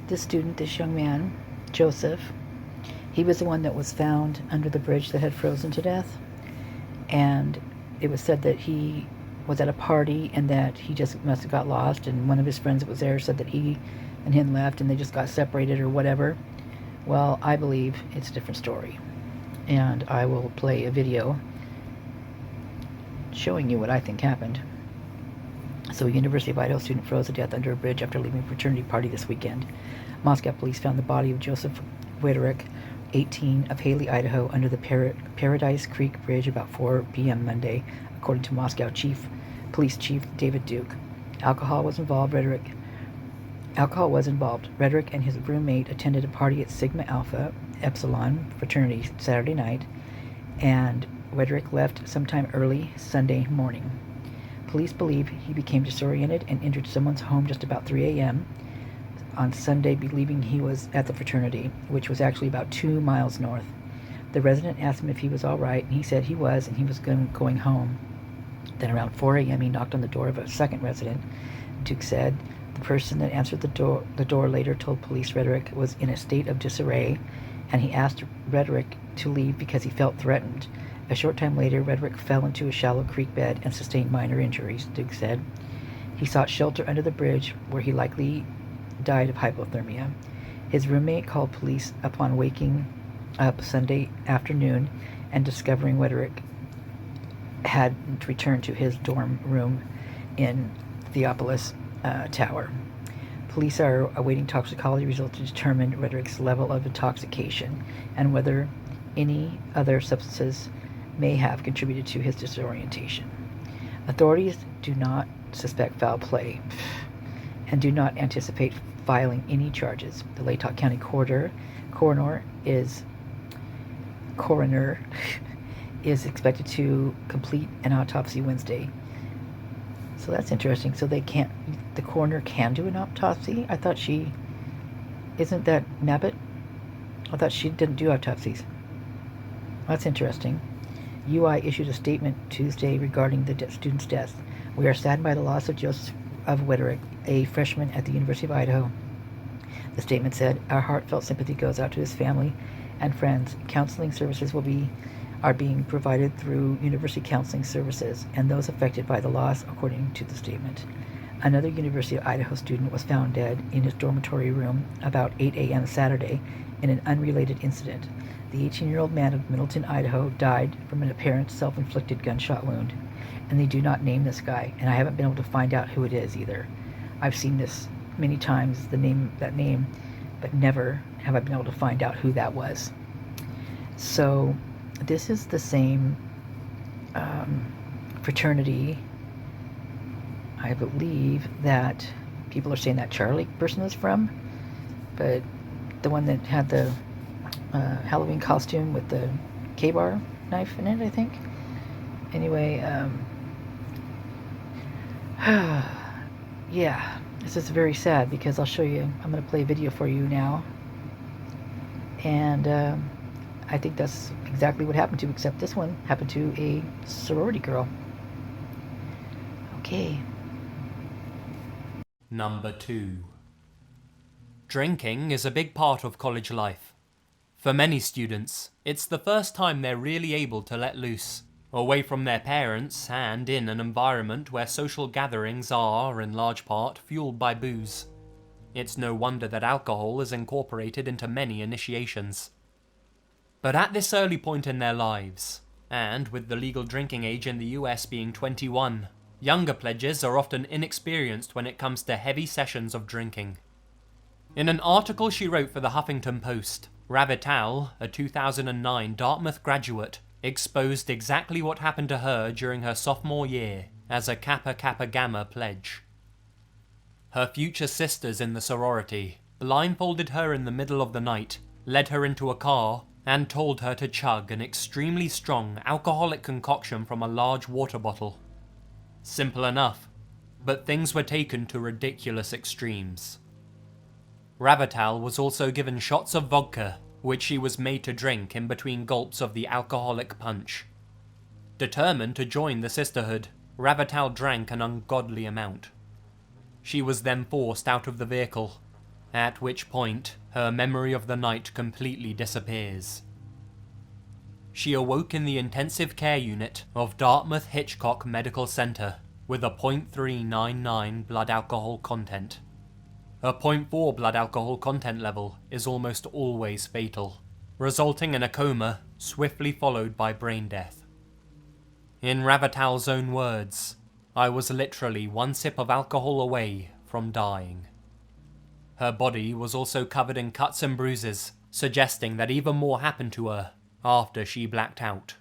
this student, this young man, Joseph, he was the one that was found under the bridge that had frozen to death. And it was said that he was at a party and that he just must have got lost, and one of his friends that was there said that he and him left and they just got separated or whatever. Well, I believe it's a different story. And I will play a video showing you what I think happened. So a University of Idaho student froze to death under a bridge after leaving a fraternity party this weekend. Moscow police found the body of Joseph Wiederrick, 18, of Hailey, Idaho, under the Paradise Creek Bridge about 4 p.m. Monday, according to Moscow Police Chief David Duke. Alcohol was involved. Wiederrick and his roommate attended a party at Sigma Alpha Epsilon fraternity Saturday night, and Wiederrick left sometime early Sunday morning. Police believe he became disoriented and entered someone's home just about 3 a.m. on Sunday, believing he was at the fraternity, which was actually about 2 miles north. The resident asked him if he was all right, and he said he was, and he was going home. Then around 4 a.m. he knocked on the door of a second resident. Duke said the person that answered the door later told police Wiederrick was in a state of disarray, and he asked Wiederrick to leave because he felt threatened. A short time later, Wiederrick fell into a shallow creek bed and sustained minor injuries, Duke said. He sought shelter under the bridge, where he likely died of hypothermia. His roommate called police upon waking up Sunday afternoon and discovering Wiederrick had returned to his dorm room in Theopolis Tower. Police are awaiting toxicology results to determine Wiederrick's level of intoxication and whether any other substances may have contributed to his disorientation. Authorities do not suspect foul play and do not anticipate filing any charges. The Latah County coroner is expected to complete an autopsy Wednesday. So that's interesting. So the coroner can do an autopsy? Isn't that Mabbitt? I thought she didn't do autopsies. That's interesting. UI issued a statement Tuesday regarding the student's death. We are saddened by the loss of Joseph Wiederrick, a freshman at the University of Idaho. The statement said, "Our heartfelt sympathy goes out to his family and friends. Counseling services are being provided through University Counseling Services and those affected by the loss," according to the statement. Another University of Idaho student was found dead in his dormitory room about 8 a.m. Saturday in an unrelated incident. The 18-year-old man of Middleton, Idaho, died from an apparent self-inflicted gunshot wound, and they do not name this guy, and I haven't been able to find out who it is either. I've seen this many times, that name, but never have I been able to find out who that was. So this is the same fraternity, I believe, that people are saying that Charlie person is from, but the one that had the Halloween costume with the K-bar knife in it, I think. Anyway, yeah, this is very sad because I'll show you, I'm going to play a video for you now, and I think that's exactly what happened to, except this one happened to a sorority girl. Okay. Number 2. Drinking is a big part of college life. For many students, it's the first time they're really able to let loose, away from their parents and in an environment where social gatherings are, in large part, fueled by booze. It's no wonder that alcohol is incorporated into many initiations. But at this early point in their lives, and with the legal drinking age in the US being 21, younger pledges are often inexperienced when it comes to heavy sessions of drinking. In an article she wrote for the Huffington Post, Ravital, a 2009 Dartmouth graduate, exposed exactly what happened to her during her sophomore year as a Kappa Kappa Gamma pledge. Her future sisters in the sorority blindfolded her in the middle of the night, led her into a car, and told her to chug an extremely strong alcoholic concoction from a large water bottle. Simple enough, but things were taken to ridiculous extremes. Ravital was also given shots of vodka, which she was made to drink in between gulps of the alcoholic punch. Determined to join the sisterhood, Ravital drank an ungodly amount. She was then forced out of the vehicle, at which point her memory of the night completely disappears. She awoke in the intensive care unit of Dartmouth Hitchcock Medical Center with a .399 blood alcohol content. A .4 blood alcohol content level is almost always fatal, resulting in a coma swiftly followed by brain death. In Ravitaal's own words, "I was literally one sip of alcohol away from dying." Her body was also covered in cuts and bruises, suggesting that even more happened to her after she blacked out.